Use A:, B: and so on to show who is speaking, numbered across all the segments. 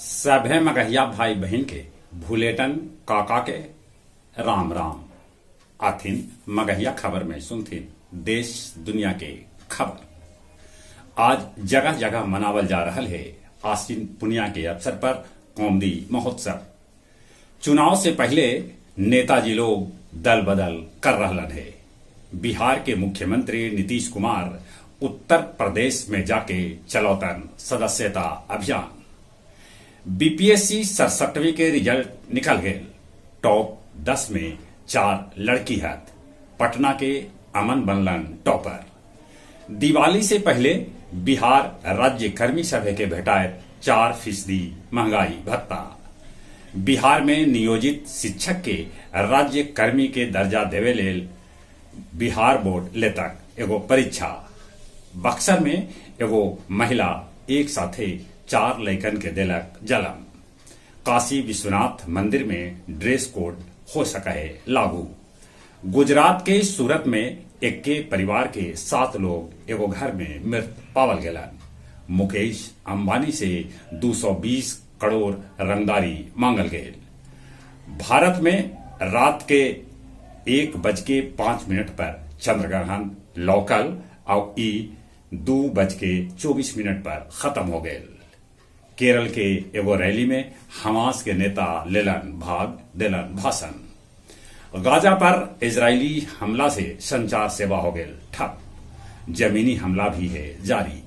A: सभे मगहिया भाई बहन के भूलेटन काका के राम राम आथिन मगहिया खबर में सुनथिन देश दुनिया के खबर। आज जगह जगह मनावल जा रहल है आसिन पुनिया के अवसर पर कौमदी महोत्सव। चुनाव से पहले नेताजी लोग दल बदल कर रहलन है। बिहार के मुख्यमंत्री नीतीश कुमार उत्तर प्रदेश में जाके चलौतन सदस्यता अभियान। बीपीएससी 67वीं के रिजल्ट निकल गए। टॉप 10 में 4 लड़की हत। पटना के अमन बनलन टॉपर। दिवाली से पहले बिहार राज्य कर्मी सभा के भेटाए 4% महंगाई भत्ता। बिहार में नियोजित शिक्षक के राज्य कर्मी के दर्जा देवे लेल बिहार बोर्ड लेतक एगो परीक्षा। बक्सर में एगो महिला एक साथे 4 लैकन के देलक जन्म। काशी विश्वनाथ मंदिर में ड्रेस कोड हो सका है लागू। गुजरात के सूरत में एक के परिवार के 7 लोग एगो घर में मृत पावल गेलन। मुकेश अंबानी से 220 करोड़ रंगदारी मांगल गए। भारत में रात के 1:05 पर चंद्रग्रहण लोकल और 2:24 पर खत्म हो गए। केरल के एगो रैली में हमास के नेता लेलन भाषण। गाजा पर इजरायली हमला से संचार सेवा हो गई ठप। जमीनी हमला भी है जारी।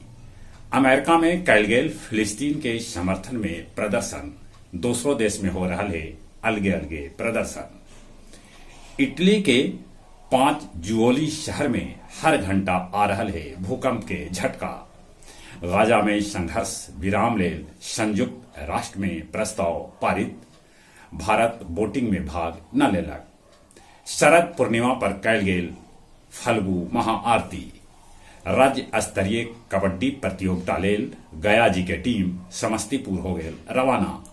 A: अमेरिका में कैल गेल फिलिस्तीन के समर्थन में प्रदर्शन। दूसरों देश में हो रहा है अलगे अलगे प्रदर्शन। इटली के 5 जुओली शहर में हर घंटा आ रहा है भूकंप के झटका। गाजा में संघर्ष विराम लेल संयुक्त राष्ट्र में प्रस्ताव पारित। भारत वोटिंग में भाग न लेलक। शरद पूर्णिमा पर कैल गेल फल्गु महाआरती। राज्य स्तरीय कबड्डी प्रतियोगिता लेल गया जी के टीम समस्तीपुर हो गए रवाना।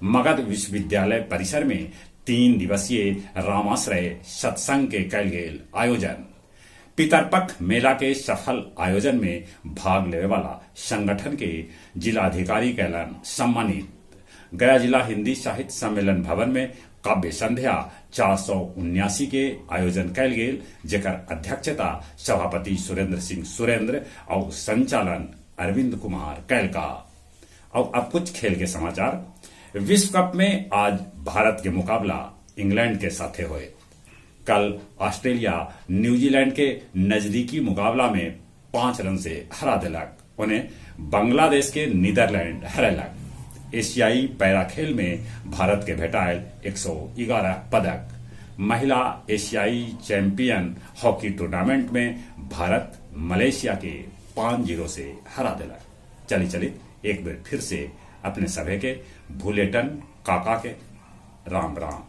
A: मगध विश्वविद्यालय परिसर में 3 दिवसीय रामाश्रय सत्संग के कैल गेल आयोजन। पितरपक्ष मेला के सफल आयोजन में भाग लेने वाला संगठन के जिलाधिकारी कैलन सम्मानित। गया जिला हिंदी साहित्य सम्मेलन भवन में काव्य संध्या 479 के आयोजन कैल गेल, जेकर अध्यक्षता सभापति सुरेंद्र सिंह सुरेंद्र और संचालन अरविंद कुमार कैल का। और अब कुछ खेल के समाचार। विश्व कप में आज भारत के मुकाबला इंग्लैंड के साथ हुए। कल ऑस्ट्रेलिया न्यूजीलैंड के नजदीकी मुकाबला में 5 रन से हरा दिलक। उन्हें बांग्लादेश के नीदरलैंड हरैलक। एशियाई पैरा खेल में भारत के भेटायल 111 पदक। महिला एशियाई चैंपियन हॉकी टूर्नामेंट में भारत मलेशिया के 5-0 से हरा दिलक। चली एक बार फिर से अपने सभे के भूलेटन काका के राम राम।